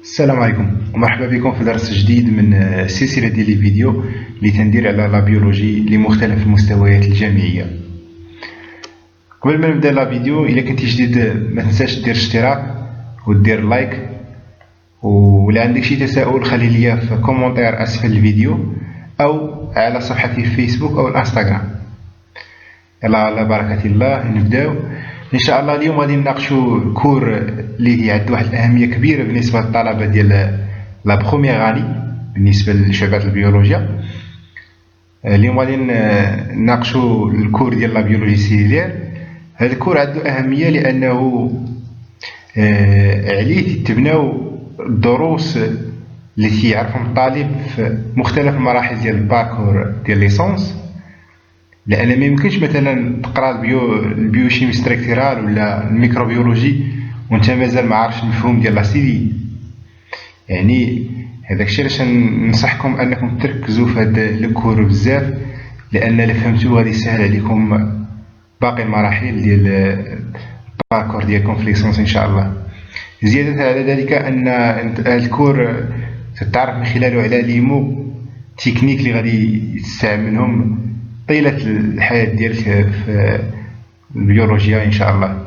السلام عليكم ومرحبا بكم في درس جديد من سلسلة ديال لي فيديو اللي تندير على لا بيولوجي لمختلف المستويات الجامعية. قبل ما نبدا لا فيديو، الا كنتي جديد ما تنساش دير اشتراك ودير لايك، ولا عندك شي تساؤل خلي ليا في كومونتير اسفل الفيديو او على صفحتي في فيسبوك او الانستغرام. يلا على بركة الله نبداو ان شاء الله. اليوم غادي نناقشوا كور اللي هي عنده واحد الاهميه كبيره بالنسبه للطلبه ديال لا بروميير اني بالنسبه لشعبات البيولوجيا. اليوم غادي نناقشوا الكور ديال لا بيولوجي سيلولير. هذا الكور عنده اهميه لانه عليه تبناو الدروس اللي تيعرفهم الطالب في مختلف المراحل ديال الباركور ديال ليسونس، لان ما يمكنش مثلا تقرا البيوشيمي ستركتورال ولا الميكروبيولوجي وانت مازال ما عارفش المفهوم ديال لاسيلي. يعني هذاك الشيء علاش ننصحكم انكم تركزوا في هذا الكور بزاف، لان الا فهمتوا غادي يسهل عليكم باقي المراحل ديال الباركور ديالكم في ليسونس ان شاء الله. زياده على ذلك ان الكور تتعرف من خلاله على لي مو تكنيك اللي غادي تستعملهم طيلة الحياة ديالك في البيولوجيا إن شاء الله.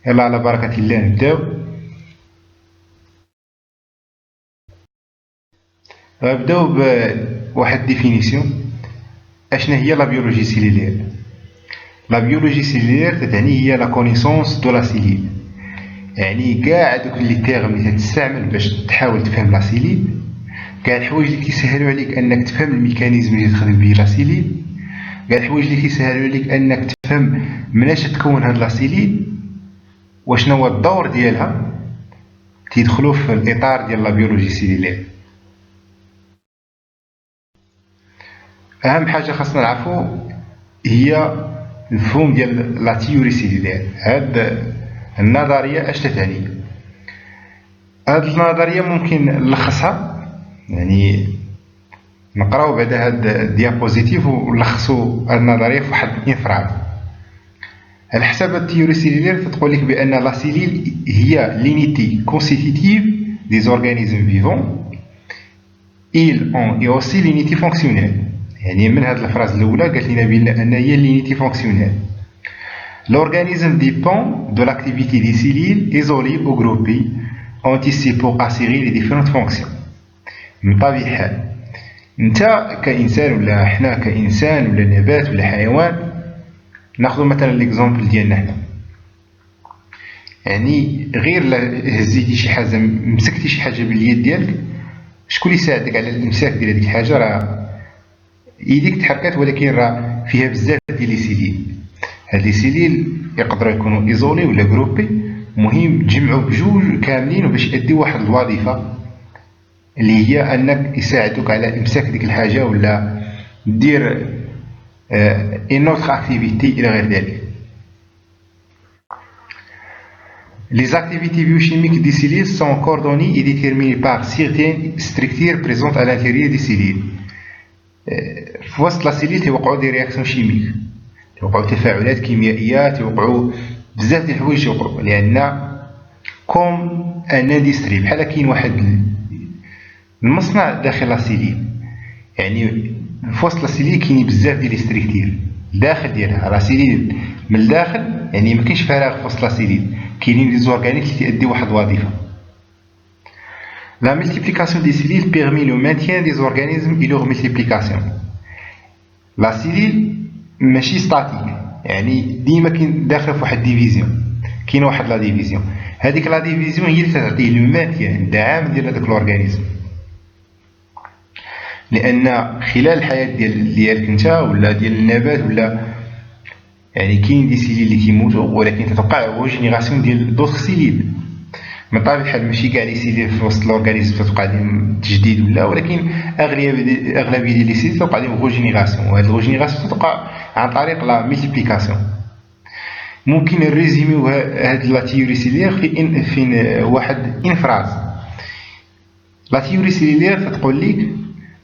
يلا على بركة الله نبداو. غنبداو بواحد ديفينيسيون. أشنا هي لا بيولوجي سيلولير؟ لا بيولوجي سيلولير تتعني هي لا كونيسونس دو لا سيلول، يعني كاع دوك لي تيرم اللي تستعمل باش تحاول تفهم لا سيلول، كاع الحوايج اللي كيسهلوا عليك انك تفهم الميكانيزم اللي تخدم به لا سيلول، كاع الحوايج اللي كيسهلوا عليك انك تفهم مناش تكون هاد لا سيلول وشنو هو الدور ديالها، تيدخلوا في الاطار ديال لا بيولوجي سيلولير. اهم حاجه خاصنا نعرفوا هي المفهوم ديال لا تيوري سيلولير. هاد النظريه اش تعني؟ هاد النظريه ممكن نلخصها، يعني نقراو بعد هاد الديابوزيتيف ونلخصوا النظريه في واحد الانفراد. على حساب التيوري سيلولير تقول لك بان لا سيلول هي لينيتي كونستيتيتيف دي زورغانيزم فيفون ils ont et aussi l'unité fonctionnelle. يعني من هاد الفراز الاولى قالت لنا بان هي لينيتي فونكسيونيل. l'organisme dépend de l'activité des cellules isolées ou groupées anticipées pour assurer les différentes fonctions. من طبيعة الحال انت كانسان ولا حنا كانسان ولا نبات ولا حيوان، ناخذ مثلا ليكزامبل ديالنا حنا، يعني غير هزيتي شي حاجه مسكتي شي حاجه باليد ديالك، شكون اللي يساعدك على الامساك ديال هذيك الحاجه؟ راه يديك تحركات، ولكن راه فيها بزاف ديال لي سيليل. هاد لي سيليل يقدروا يكونوا ايزولي ولا جروبي، مهم تجمعوا بجوج كاملين باش يأديو واحد الوظيفه اللي هي انك يساعدوك على امساك ديك الحاجه ولا دير une autre activité الى غير ذلك. Les activités biochimiques des cellules sont coordonnées et déterminées par certaines structures présentes à l'intérieur des cellules. في وسط لا سيلول توقعوا دي رياكسيون شيميك، توقعوا تفاعلات كيميائيه، توقعوا بزاف ديال الحوايج توقعوا، لان كوم ان اندستري بحال كاين واحد المصنع داخل لا سيلول. يعني في وسط لا سيلول كاين بزاف ديال لي ستركتير داخل ديالها لا سيلول من الداخل، يعني ما كاينش فراغ في وسط لا سيلول، كاينين لي زورغانيك اللي تيأديو واحد الوظيفه. La multiplication des cellules permet le maintien des organismes et leur multiplication. La cellule ماشي ستاتيك، يعني ديما كاين داخل في واحد ديفيزيون، كاين واحد لا ديفيزيون، هذيك لا ديفيزيون هي اللي تعطيه لو مانتيان الدعام ديال هذاك الاورغانيزم، لان خلال الحياه ديالك انت ولا ديال النبات ولا يعني كاين دي سيليل اللي كيموتوا، ولكن تتوقع هو جينيراسيون ديال دوطخ سيليل. من طبيعة الحال ماشي كاع لي سيليل في وسط الاورغانيزم تتوقع عليهم تجديد ولا، ولكن اغلبيه ديال لي سيليل تتوقع عليهم غوجينيراسيون، وهاد الغوجينيراسيون تتوقع عن طريق لا ملتيبليكاسيون. ممكن نريزيميو هاد لا تيوري سيلولير في واحد انفراز. لا تيوري سيلولير تتقول لك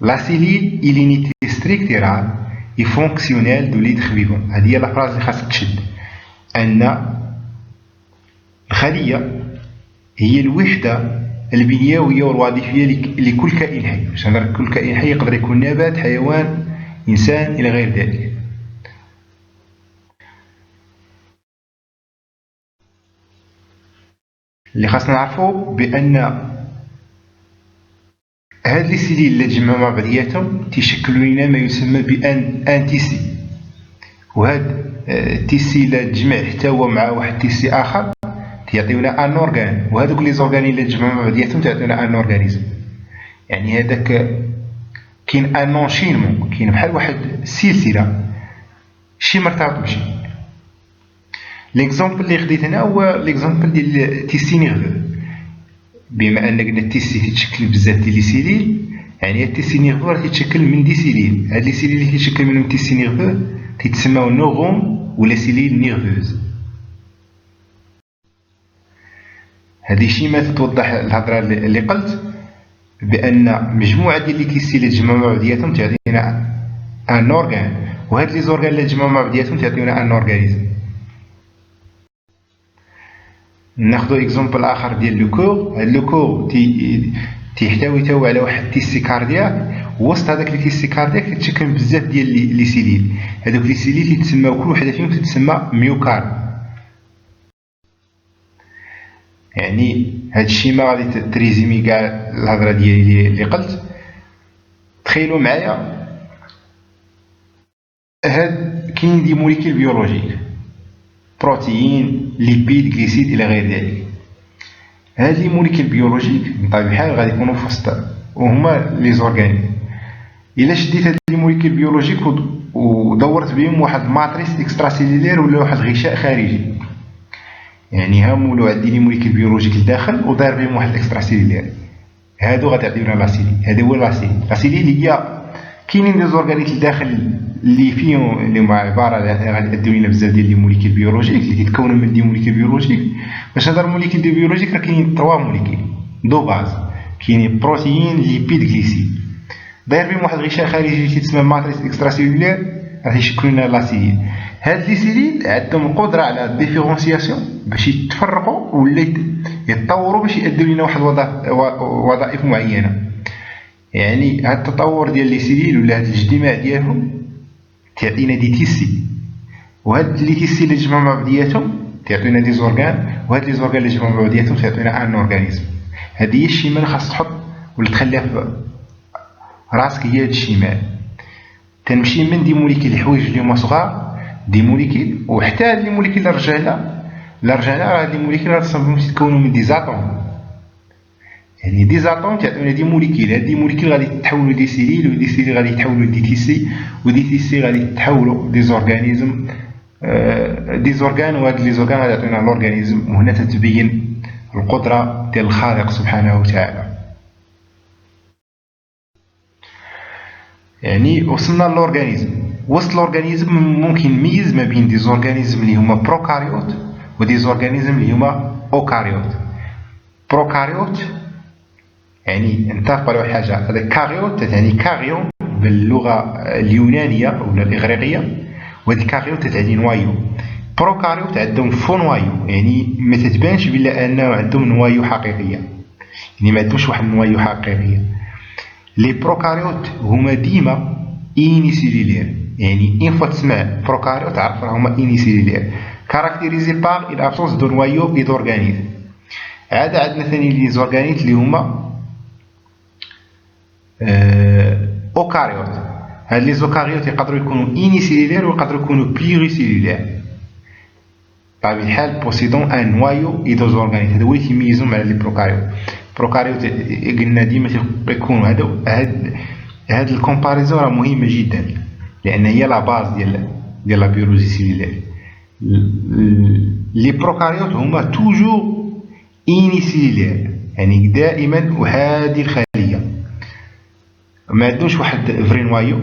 لا سيلول اي لينيتي ستركتورال اي فونكسيونيل دو ليتر فيفون. هذه هي لا فراز اللي خاصك تشد، ان الخليه هي الوحده البنيويه والوظيفيه لكل كائن حي. باش نهضر كل كائن حي يقدر يكون نبات، حيوان، انسان الى غير ذلك. اللي خاصنا نعرفو بان هاد لي سيليل اللي تجمعوا مع بعضياتهم تيشكلوا لنا ما يسمى بان تيسي، وهاد التيسي الا تجمع حتى هو مع واحد تيسي اخر تيعطيونا ان اورغان، وهذوك لي زورغان اللي تجمعوا مع بعضياتهم تعطيونا ان اورغانيزم. يعني هذاك كاين ان انشينمون، كاين بحال واحد السلسله شي مرتبط بشي. ليكزومبل اللي خديت هنا هو ليكزومبل ديال تيسي نيرفو. بما ان قلنا التيسي تيتشكل بزاف ديال لي سيليل، يعني التيسي نيرفو راه تيتشكل من دي سيليل. هاد لي سيليل اللي تيتشكل منهم التيسي نيرفو تيتسماو نوغون ولا سيليل نيرفوز. هادي شي ما تتوضح الهضره اللي قلت بان مجموعه ديال لي تيسي اللي تجمعوا مع بعضياتهم تعطينا ان اورغان، وهاد لي زورغان اللي تجمعوا مع بعضياتهم تعطيونا ان اورغانيزم. ناخذ اكزومبل اخر ديال لو كور. هاد لو كور تيحتوي تاو على واحد تيسي كاردياك، وسط هذاك لي تيسي كاردياك تتشكل بزاف ديال لي سيليل. هذوك لي سيليل تيتسماو كل وحده فيهم تتسمى ميوكارد. يعني هاد الشيما غادي تريزيمي كاع الهضره ديالي اللي قلت. تخيلوا معايا هاد كاين دي موليكيل بيولوجيك، بروتيين، ليبيد، غليسيد الى غير ذلك. هاد لي موليكيل بيولوجيك بطبيعه الحال غادي يكونوا في وسط وهما لي زورغانيزم. الا شديت هاد لي موليكيل بيولوجيك ودورت بهم واحد ماتريس اكسترا سيلولير ولا واحد الغشاء خارجي، يعني ها مولو عندي لي موليكيل بيولوجيك لداخل وداير بهم واحد الاكسترا سيلولير، هادو غتعطيونا لاسيلي. هذا هو لاسيلي اللي هي كاينين دي زورغانيت لداخل اللي فيهم اللي هما عباره غادي يديو لنا بزاف ديال لي موليكيل بيولوجيك اللي كيتكونوا من دي موليكيل بيولوجيك. باش نهضر موليكيل دي بيولوجيك راه كاينين 3 موليكيل دو باز، كاينين بروتيين، ليبيد، غليسيد، داير بهم واحد الغشاء خارجي اللي تيتسمى ماتريس اكسترا سيلولير راه يشكلوا لنا لاسيلي. هاد لي سيليل عندهم القدره على الديفيرونسياسيون باش يتفرقوا ولا يتطوروا باش يأدوا لنا واحد وظائف معينه. يعني هاد التطور ديال لي سيليل ولا هاد الاجتماع ديالهم تعطينا دي تيسي، وهاد لي تيسي اللي تجمعوا مع بعضياتهم تعطينا دي زورغان، وهاد لي زورغان اللي تجمعوا مع بعضياتهم تعطينا ان اورغانيزم. هادي هي الشيما اللي خاص تحط ولا تخليها في راسك، هي هاد الشيما. تنمشي من دي موليكيل الحوايج اللي هما صغار دي موليكيل، وحتى هاد لي موليكيل اللي رجعنا راه هاد لي موليكيل راه تتكونوا من دي زاتوم. يعني دي زاتوم تعطيونا دي موليكيل، هاد دي موليكيل غادي يتحولوا دي سيليل، ودي سيليل غادي يتحولوا لدي تيسي، ودي تيسي غادي يتحولوا دي زورغانيزم دي زورغان، وهاد لي زورغان غادي يعطيونا لورغانيزم. وهنا تتبين القدره ديال الخالق سبحانه وتعالى. يعني وصلنا للورغانيزم. وسط الاورغانيزم ممكن نميز ما بين دي زورغانيزم اللي هما بروكاريوت ودي زورغانيزم اللي هما اوكاريوت. بروكاريوت يعني نتفقوا على واحد حاجه، هذا كاريوت تعني كاريون باللغه اليونانيه ولا الاغريقيه، وهذه كاريوت تعني نوايو. بروكاريوت عندهم فو نوايو، يعني ما تتبانش بلا انه عندهم نوايو حقيقيه، يعني ما عندهمش واحد النوايو حقيقيه. لي بروكاريوت هما ديما انيسيلولير، يعني اين فوا تسمع بروكاريوت تعرف هما انيسيلولير كاركتيريزي بار اون ابسونس دو نوايو اي دورغانيزم. عاد عندنا ثاني لي زورغانيت اللي هما اوكاريوت. هاد لي زوكاريوت يقدروا يكونوا انيسيلولير ويقدروا يكونوا بليغيسيلولير، بطبيعة الحال بوسيدون ان نوايو اي دو زورغانيت. هذا هو اللي تيميزهم على لي بروكاريوت. بروكاريوت قلنا ديما تيكونوا هاد الكومباريزون راه مهمه جدا، لان هي لا باز ديال لا بيولوجي سيلولير. لي بروكاريوت هما توجور انيسيلولير، يعني دائما وهذه الخليه ما عندهمش واحد فري نوايو.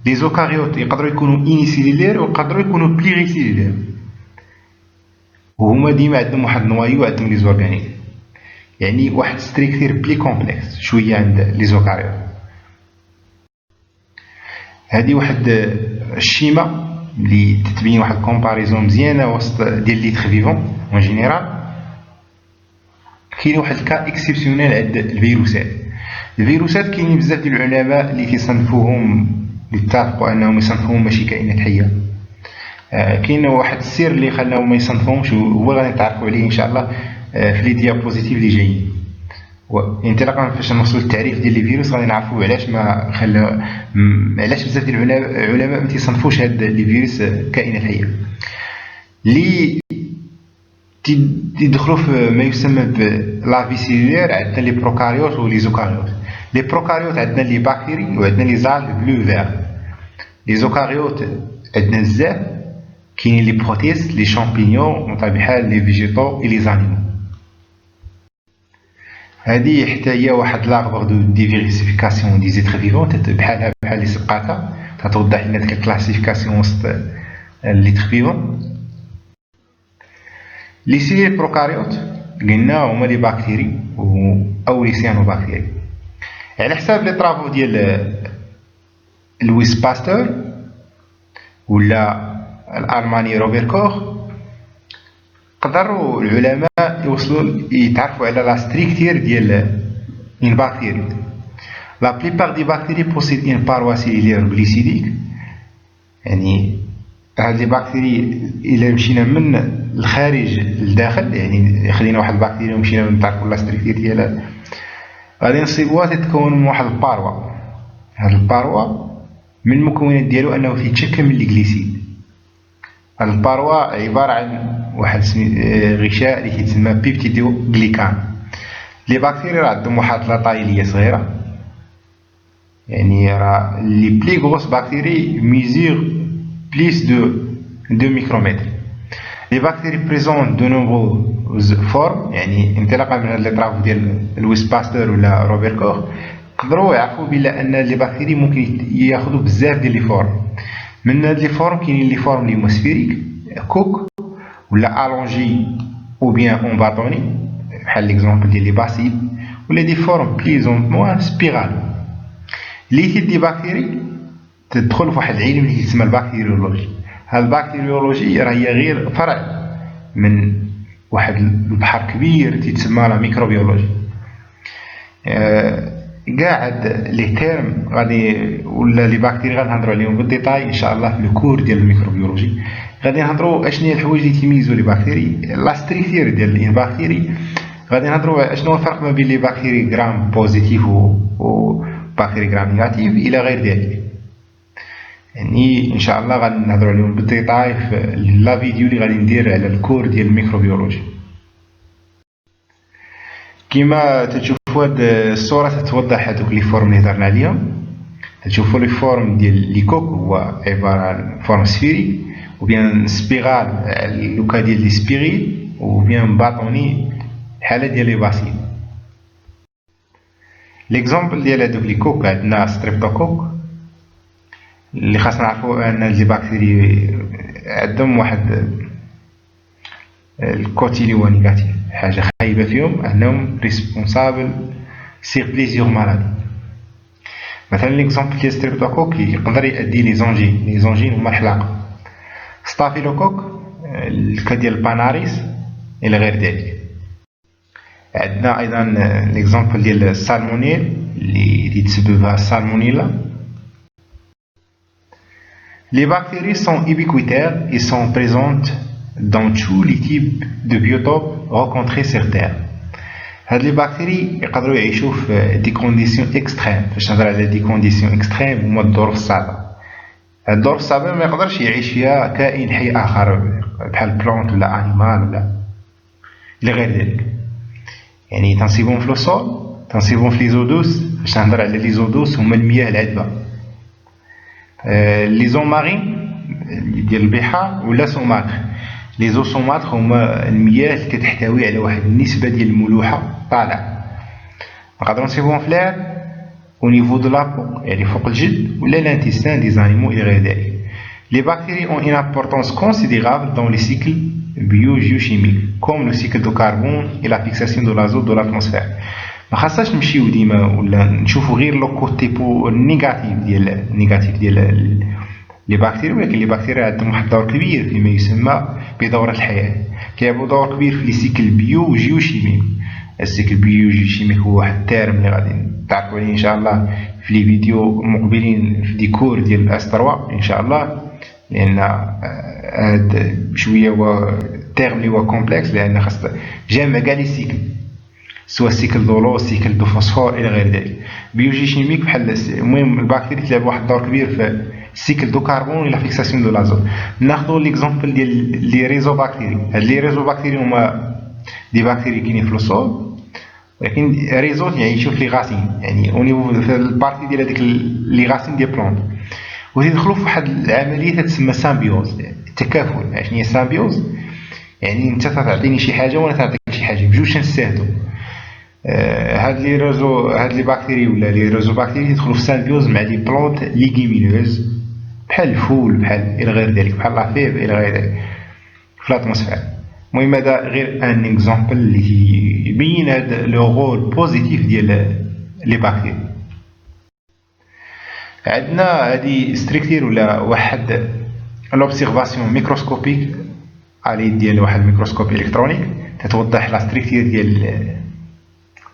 لي زوكاريوت يقدروا يكونوا انيسيلولير ويقدروا يكونوا بليغيسيلولير، وهما ديما عندهم واحد نوايو عندهم لي زورغانيت، يعني واحد ستريكتير بلي كومبلكس شويه عند لي زوكاريوت. هذه واحد الشيما اللي تتبين واحد كومباريزون مزيانه وسط ديال لي تخ فيفون اون جينيرال. كاين واحد الكا اكسبسيونيل عند الفيروسات. الفيروسات كاينين بزاف ديال العلماء اللي كيصنفوهم، اللي اتفقوا انهم يصنفوهم ماشي كائنات حيه. كاين واحد السر اللي خلاهم ما يصنفوهمش، هو غادي نتعرفوا عليه ان شاء الله في لي ديابوزيتيف اللي جايين. وانطلاقا فاش نوصلوا للتعريف ديال لي فيروس غادي نعرفوا علاش ما خلا علاش بزاف ديال العلماء ما تيصنفوش هاد لي فيروس كائنات حيه. اللي تيدخلوا في ما يسمى بلافي سيلولير عندنا لي بروكاريوت و لي زوكاريوت. لي بروكاريوت عندنا لي باكتيري وعندنا لي زالغ بلو فير. لي زوكاريوت عندنا بزاف، كاينين لي بروتيست، لي شامبينيون، بحال لي فيجيتو اي لي زانيمو. هذه حتى هي واحد لاغبر دو ديفيرسيفيكاسيون دي زيتر فيفون، بحال لي سقاطه تتوضح لنا ديك الكلاسيفيكاسيون وسط ليتر فيفون. لي سيل بروكاريوت قلنا هما لي باكتيري او لي سيانوباكتيري. على حساب لي طرافو ديال لويس باستور ولا الالماني روبرت كوخ، قدروا العلماء يوصلوا يتعرفوا على لا ستركتير ديال اون باكتيري. لا بليبار دي باكتيري بوسيد اون باروا سيلولير غليسيديك، يعني هاد لي باكتيري الا مشينا من الخارج للداخل، يعني خلينا واحد البكتيريا ومشينا نتعرفوا لا ستركتير ديالها، غادي نصيبوها تتكون من واحد الباروا. هاد الباروا من المكونات ديالو انه تيتشكل من الجليسيد. هاد الباروا عباره عن واحد غشاء اللي كيتسمى بيبتيدو غليكان. لي باكتيري راه عندهم واحد لاطاي صغيره، يعني راه لي بلي غروس باكتيري ميزور بليس دو 2 ميكرومتر. لي باكتيري بريزون دو نومبروز فورم، يعني انطلاقا من هاد لي طراف ديال لويس باستور ولا روبرت كوخ قدروا يعرفوا بلا ان لي باكتيري ممكن ياخذوا بزاف ديال لي فورم. من هاد لي فورم كاينين لي فورم لي هما سفيريك كوك ولا الونجي او بيان اون باتوني بحال ليكزومبل ديال لي باسيل، ولا دي فورم بليزون موان سبيرال. لي تيب دي باكتيري تدخل في واحد العلم اللي يسمى البكتيريولوجي. هاد البكتيريولوجي راه هي غير فرع من واحد البحر كبير تيتسمى لا ميكروبيولوجي. كاع هاد لي تيرم غادي ولا لي باكتيري غادي نهضروا عليهم بالديتاي ان شاء الله في الكور ديال الميكروبيولوجي. غادي نهضروا اشنو هي الحوايج اللي تيميزوا لي باكتيري، لا ستركتير ديال لي باكتيري. غادي نهضروا اشنو هو الفرق ما بين لي باكتيري جرام بوزيتيف و باكتيري جرام نيجاتيف الى غير ذلك. يعني ان شاء الله غادي نهضروا عليهم بالديتاي في لا فيديو اللي غادي ندير على الكور ديال الميكروبيولوجي. كما تشوفوا هاد الصوره تتوضح هذوك لي فورم اللي هضرنا عليهم. تشوفوا لي فورم ديال لي كوك هو عباره عن فورم سفيري، وبيان سبيرال لوكا ديال لي سبيريل، وبيان باطوني الحاله ديال لي باسيل. ليكزامبل ديال هذوك لي كوك عندنا ستريبتوكوك اللي خاصنا نعرفوا ان لي باكتيري عندهم واحد الكوتي اللي هو نيجاتيف، حاجه خايبه فيهم انهم ريسبونسابل سير بليزيور مالادي. مثلا ليكزامبل ديال ستريبتوكوك يقدر يؤدي لي زونجين هما الحلاقه. ستافيلوكوك الكا ديال الباناريس الى غير ذلك. عندنا ايضا ليكزامبل ديال السالمونيل اللي تسببها السالمونيلا. Les bactéries sont ubiquitaires et sont présentes dans tous les types de biotopes rencontrés sur Terre. هاد لي باكتيري يقدروا يعيشوا في دي كونديسيون اكستريم. فاش نهضر على دي كونديسيون اكستريم هما الظروف الصعبه. هاد الظروف الصعبه ما يقدرش يعيش فيها كائن حي اخر بحال بلونت ولا انيمال ولا الى غير ذلك. يعني تنصيبهم في لو سول، تنصيبهم في لي زودوس. فاش نهضر على لي زودوس هما المياه العذبه. لي زون مارين ديال البحار ولا سوماتر. لي زو سوماتر هما المياه اللي كتحتوي على واحد النسبه ديال الملوحه طالعه. نقدروا نصيبوهم في لير او نيفو دو لابو يعني فوق الجلد ولا لانتيستان دي زانيمو الى غير ذلك. Les bactéries ont une importance considérable dans les cycles biogéochimiques comme le cycle de carbone et la fixation de l'azote dans l'atmosphère. ما خاصناش نمشيو ديما ولا نشوفوا غير لو كوتي بو نيجاتيف ديال لي باكتيري، ولكن لي باكتيري عندهم واحد الدور كبير فيما يسمى بدورة الحياة. كيلعبوا دور كبير في لي سيكل بيو جيوشيمي السيكل بيولوجي شيميك هو واحد التيرم اللي غادي نتعرفوا عليه ان شاء الله في لي فيديو مقبلين في دي كور ديال اس 3 ان شاء الله، لان هاد شويه هو تيرم اللي هو كومبلكس، لان خاص جامع كاع لي سيكل، سواء السيكل دو لو السيكل دو فوسفور الى غير ذلك. بيولوجي شيميك بحال المهم البكتيريا تلعب واحد الدور كبير في السيكل دو كاربون ولا فيكساسيون دو لازوت. ناخذوا ليكزامبل ديال لي ريزو بكتيري. هاد لي ريزو بكتيري هما دي بكتيري كاينين في الصول، ولكن ريزو يعيشوا في لي غاسين، يعني او نيفو في البارتي ديال هذيك لي غاسين ديال بلونط، ويدخلوا في واحد العمليه تسمى سامبيوز، التكافل. شنو هي سامبيوز؟ يعني انت تعطيني شي حاجه وانا تعطيك شي حاجه، بجوج نستافدوا. هاد لي بكتيري ولا لي ريزو بكتيري يدخلوا في سامبيوز مع لي بلونط ليغيمينوز بحال الفول بحال الى غير ذلك، بحال لافيف الى غير ذلك في الاتموسفير. المهم هذا غير ان اكزامبل اللي يبين هذا لو رول بوزيتيف ديال لي بكتيري. عندنا هذه ستركتير ولا واحد لوبسيرفاسيون ميكروسكوبيك على ديال واحد الميكروسكوب الكترونيك تتوضح لا ستركتير ديال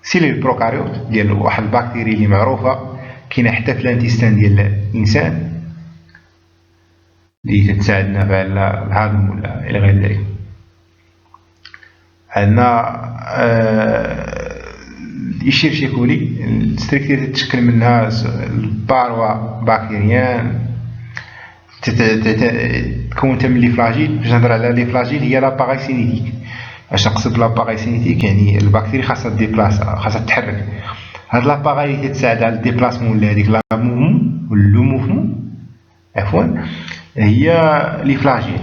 سيلول بروكاريوت ديال واحد البكتيري اللي معروفه كاينه حتى في الانتستان ديال الانسان اللي تساعدنا في الهضم ولا الى غير ذلك. عندنا الإشيرشيا كولي، الستركتير تتشكل منها الباروا بكتيريان تكون من لي فلاجيل. باش نهضر على لي فلاجيل هي لاباغاي سينيتيك. اش نقصد بلاباغاي سينيتيك؟ يعني البكتيريا خاصها ديبلاصا، خاصها تتحرك. هاد لاباغاي اللي تساعد على الديبلاسمون ولا هذيك لا موفمون ولا لو موفمون عفوا هي لي فلاجيل.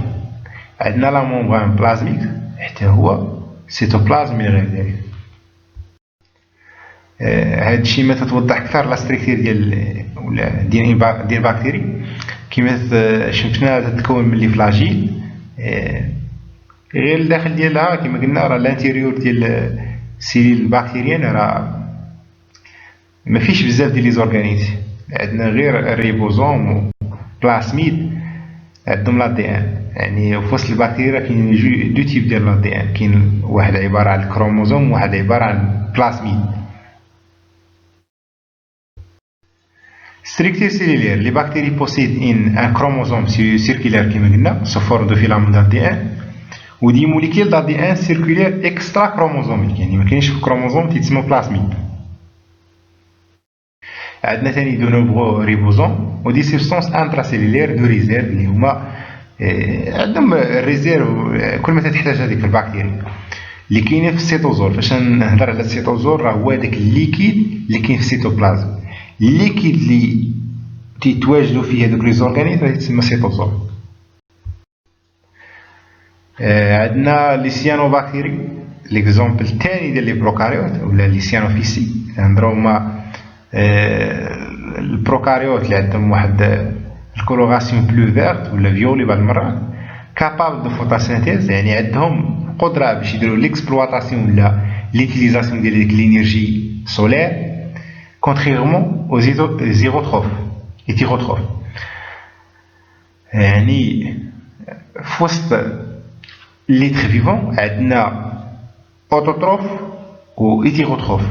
عندنا لا ممبران بلازميك حتى هو سيتوبلازم الى غير ذلك. هاد الشيء ما تتوضح اكثر لا ستركتير ديال ولا ديال البكتيري كيما شفنا تتكون من لي فلاجيل. غير الداخل ديالها كما قلنا راه الانتيريور ديال السيلول البكتيريان راه ما فيش بزاف ديال لي زورغانيزم. عندنا غير الريبوزوم وبلاسميد عندهم لا دي ان. يعني في وسط البكتيريا كاين دو تيب ديال لا دي ان، كاين واحد عباره عن الكروموزوم وواحد عباره عن بلاسميد. ستركتير سيلولير لي بكتيري بوسيد ان كروموزوم سيركولير كما قلنا سو فورم دو فيلامون دال دي ان، ودي موليكيل دال دي ان سيركولير اكسترا كروموزوميك، يعني ما كاينش في كروموزوم تيتسمى بلاسميد. عندنا ثاني دو نوبغو ريبوزوم ودي سيبستونس انتراسيلولير دو ريزيرف اللي هما عندهم الريزيرف كل ما تحتاج هذيك البكتيريا اللي كاينه في السيتوزول. فاش نهضر على السيتوزول راه هو داك الليكيد اللي كاين في السيتوبلازم. الليكيد اللي تيتواجدوا فيه هذوك لي زورغانيزم راه يتسمى سيتوزول. عندنا لي سيانوبكتيري ليكزامبل الثاني ديال لي بروكاريوت ولا لي سيانوفيسي. نهضروا هما البروكاريوت اللي عندهم واحد الكولوراسيون بلو فيرت ولا فيولي بعض المرات كابابل دو فوتوسينثيز، يعني عندهم قدره باش يديروا ليكسبلواتاسيون ولا ليتيليزاسيون ديال ديك لينيرجي سولير كونتريرمون او زيروتروف ايتيروتروف. يعني في وسط ليتر فيفون عندنا اوتوتروف و ايتيروتروف.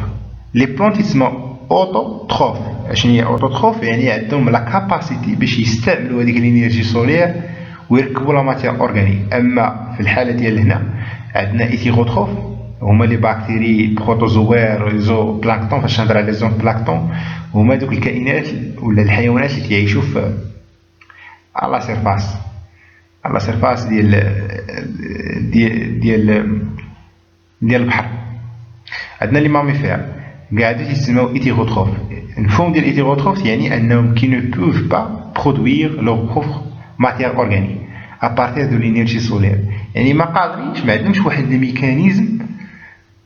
لي بلونت يسموا اوتوتروف. شنو هي اوتوتروف؟ يعني عندهم لا كاباسيتي باش يستعملوا هذيك الانرجي سولير ويركبوا لا ماتير اورغانيك. اما في الحاله ديال هنا عندنا ايتيروتروف هما لي بكتيري بروتوزوير زو بلانكتون. فاش نهضر على زو بلانكتون هما دوك الكائنات ولا الحيوانات اللي كيعيشوا في على سيرفاس ديال البحر. عندنا لي ماميفير قاعدين يسموا ايتيروتروف. الفهم ديال الايتيروتروف يعني انهم كي نو بوف با برودوير لو بروبر ماتير اورغانيك ابارتير دو لينيرجي سولير. يعني ما قادرينش، ما عندهمش واحد الميكانيزم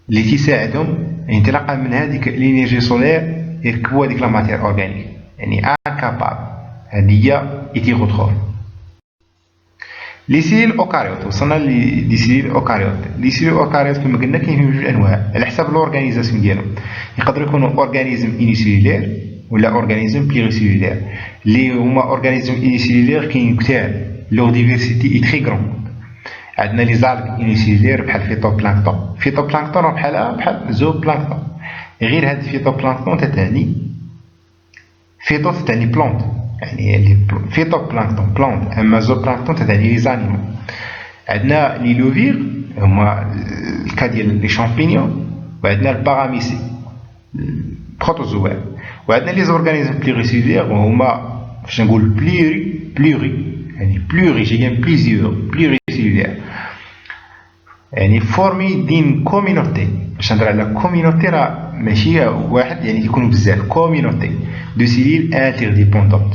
اللي تيساعدهم انطلاقا من هذيك لينيرجي سولير يركبوا هذيك لا ماتير اورغانيك، يعني انكابابل. هذه هي ايتيروتروف. لي سيل اوكاريوت وصلنا لي سيل اوكاريوت. لي سيل اوكاريوت كما قلنا كاين جوج انواع على حسب الاورغانيزاسيون ديالهم. يقدروا يكونوا اورغانيزم انيسيلولير ولا اورغانيزم بليريسيلولير. اللي هما اورغانيزم انيسيلولير كاين كثار، لور ديفيرسيتي اي تري غران. عندنا لي زالغ انيسيلير بحال فيتوبلانكتون. فيتوبلانكتون بحال زوبلانكتون، غير هاد الفيتوبلانكتون تتعني فيتو تتعني بلونت، يعني فيتوبلانكتون بلونت، اما زوبلانكتون تتعني لي زانيمو. عندنا لي لوفيغ هما الكا ديال لي شامبينيون، وعندنا الباراميسي بروتوزوار، وعندنا لي زورغانيزم بلوريسيليير وهما فاش نقول بلوري يعني بلوري جايه من بلوريسيليير، يعني فورمي دين كومينوتي. باش نهضر على كومينوتي راه ماشي واحد، يعني يكونوا بزاف، كومينوتي دو سيليل انترديبوندونت.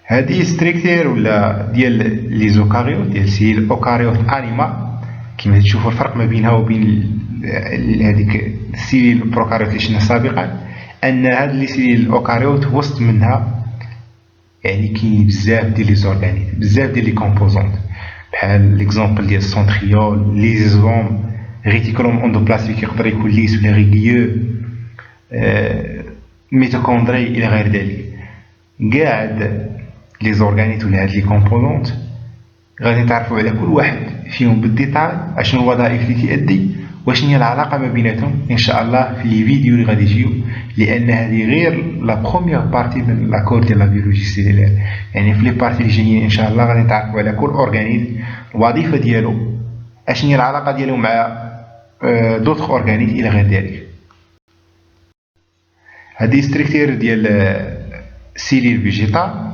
هذه ستريكتير ولا ديال لي زوكاريوت، ديال سيليل اوكاريوت انيما، كما تشوفوا الفرق ما بينها وبين هذيك السيليل البروكاريوت اللي شفنا سابقا، ان هاد لي سيليل الاوكاريوت وسط منها يعني كاين بزاف ديال لي زورغانيزم، بزاف ديال لي كومبوزونت، بحال ليكزومبل ديال السونتريول، ليزوم، ريتيكولوم اندوبلازميك يقدر يكون ليس ولا ريغيو، ميتوكوندري الى غير ذلك. كاع هاد لي زورغانيزم ولا هاد لي كومبوزونت غادي نتعرفوا على كل واحد فيهم بالديتاي، اشنو الوظائف اللي تيأدي، واشنو هي العلاقه ما بيناتهم ان شاء الله في لي فيديو اللي غادي يجيو، لان هذه غير لا بروميير بارتي من لا كور ديال لا بيولوجي سيلولير. يعني في لي بارتي اللي جايين ان شاء الله غادي نتعرفوا على كل اورغانيزم، الوظيفه ديالو، اشنو هي العلاقه ديالو مع دوطخ اورغانيزم الى غير ذلك. هذه ستركتير ديال سيليل فيجيتال.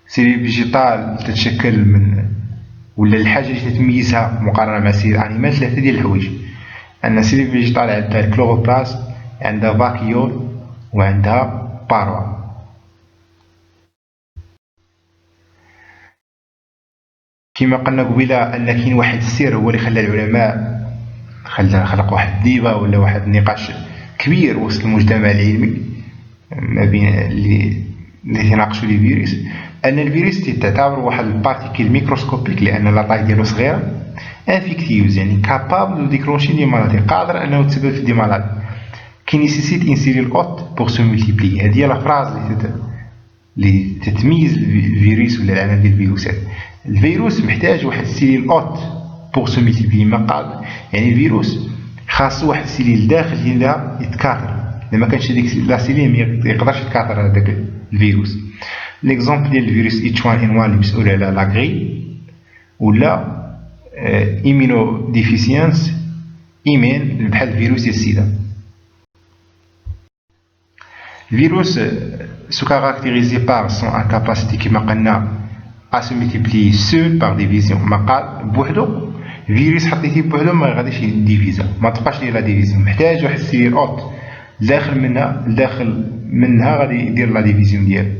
سيليل فيجيتال تتشكل من ولا الحاجه اللي تتميزها مقارنه مع سيليل انيمال ثلاثه ديال الحوايج. ان سيليل فيجيتال عندها الكلوروبلاست، عندها فاكيول، وعندها باروا. كما قلنا قبيله ان كاين واحد السر هو اللي خلى العلماء خلق واحد الديبا ولا واحد النقاش كبير وسط المجتمع العلمي ما بين اللي تناقشوا لي فيروس، ان الفيروس تعتبر واحد البارتيكل ميكروسكوبيك لان لاطاي ديالو صغيره، انفيكتيوز يعني كابابل دو ديكلونشي دي مالادي، قادر انه يتسبب في دي مالادي، كي نيسيسيت ان سيلول اوت بوغ سو مولتيبلي. هذه هي لا فراز اللي تتميز الفيروس ولا العناوين ديال الفيروسات. الفيروس محتاج واحد السيلول اوت بوغ سو مولتيبلي، ما قادر يعني الفيروس خاصو واحد السيلول داخل ديالها يتكاثر، الا ما كانش هذيك لا سيلول ما يقدرش يتكاثر هذاك الفيروس. ليكزومبل ديال الفيروس H1N1 اللي مسؤول على لاغري، ولا ايمينو ديفيسيانس ايمين بحال الفيروس ديال السيدا. الفيروس سو كاركتيريزي بار سون انكاباسيتي كما قلنا ا سو ملتيبلي سول بار ديفيزيون، ما قال بوحدو فيروس حطيتيه بوحدو ما غاديش يديفيزا، ما تبقاش ليه لا ديفيزيون، محتاج واحد السيلول اوت داخل منها غادي يدير لا ديفيزيون ديالو.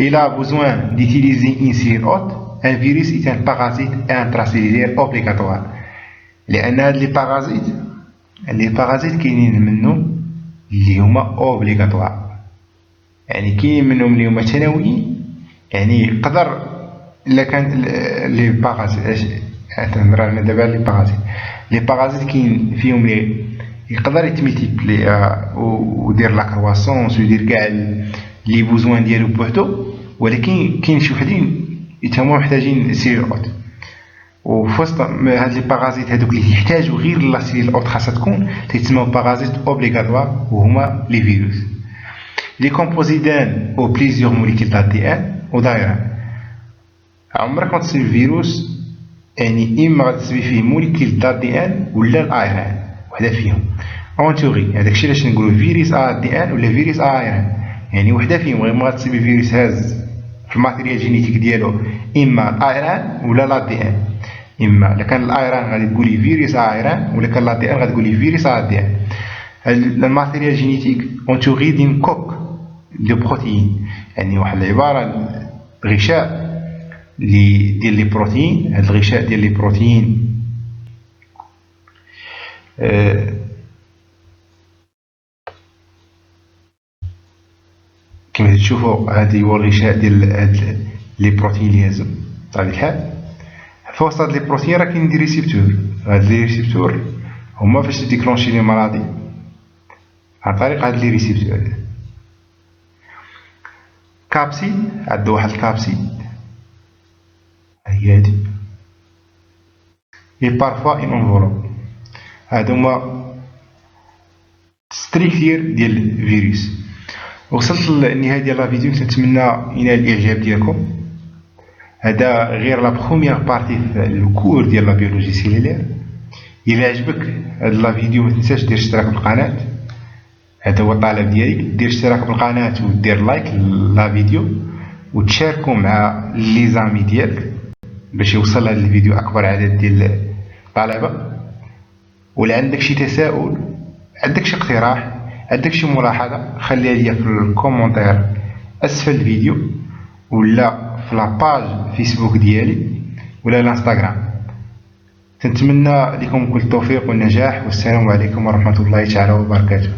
Il a besoin d'utiliser une cellule hôte. Un virus est un parasite intracellulaire obligatoire. لأن هاد لي بارازيت كاينين منهم اللي هما اوبليغاتوار، يعني كاين منهم اللي هما ثانويين، يعني يقدر الا كان لي بارازيت تنهضر على دابا لي بارازيت كاين فيهم اللي يقدر يتميتيبلي ودير لا كرواسونس ويدير كاع لي بوزوان ديالو بوحدو، ولكن كاين شي وحدين يتهموا محتاجين سيلول اوت. وفي وسط هاد لي بارازيت هادوك اللي يحتاجوا غير لا سيلول اوت خاصها تكون تيتسموا بارازيت اوبليغاتوار، وهما لي فيروس. لي كومبوزيدان او بليزيور موليكيل دي ان ودايران. عمرك ما تصيب فيروس يعني اما غتسبي فيه موليكيل دي ان ولا الايران، وحده فيهم اونتوري. هذاك الشيء علاش نقولوا فيروس دي ان ولا فيروس ايران، يعني وحده فيهم غير ما غتصيبي فيروس هاز في الماتيريال جينيتيك ديالو اما الايران ولا لا دي ان. اما الا كان الايران غادي تقولي فيروس ايران، ولا كان لا دي ان غادي تقولي فيروس دي ان. الماتيريال جينيتيك اونتوري دين كوك دو بروتين، يعني واحد العباره غشاء ديال لي بروتين. هذا الغشاء ديال لي بروتين كما تشوفوا هذا هو الغشاء ديال هاد لي بروتين اللي هازو بطبيعة الحال. في وسط هاد لي بروتين راه كاين دي ريسيبتور. هاد لي ريسيبتور هما فاش ديكلونشي لي مرضي عن طريق هاد لي ريسيبتور. كابسيد عندو واحد الكابسيد هي هادي اي بارفوا ان انفولوب. هادو هما ستريكتير ديال الفيروس. وصلت للنهاية ديال لا فيديو، كنتمنى ينال الاعجاب ديالكم. هذا غير لا بروميير بارتي في الكور ديال لا بيولوجي سيلولير. الى عجبك هاد لا فيديو ما تنساش دير اشتراك بالقناه، هذا هو الطلب ديالي. دير اشتراك بالقناه ودير لايك لا فيديو وتشاركوا مع لي زامي ديالك باش يوصل هذا الفيديو اكبر عدد ديال الطلبه. ولا عندك شي تساؤل، عندك شي اقتراح، عندك شي ملاحظه، خليها ليا في الكومونتير اسفل الفيديو ولا في لاباج فيسبوك ديالي ولا الانستغرام. كنتمنى لكم كل التوفيق والنجاح، والسلام عليكم ورحمه الله تعالى وبركاته.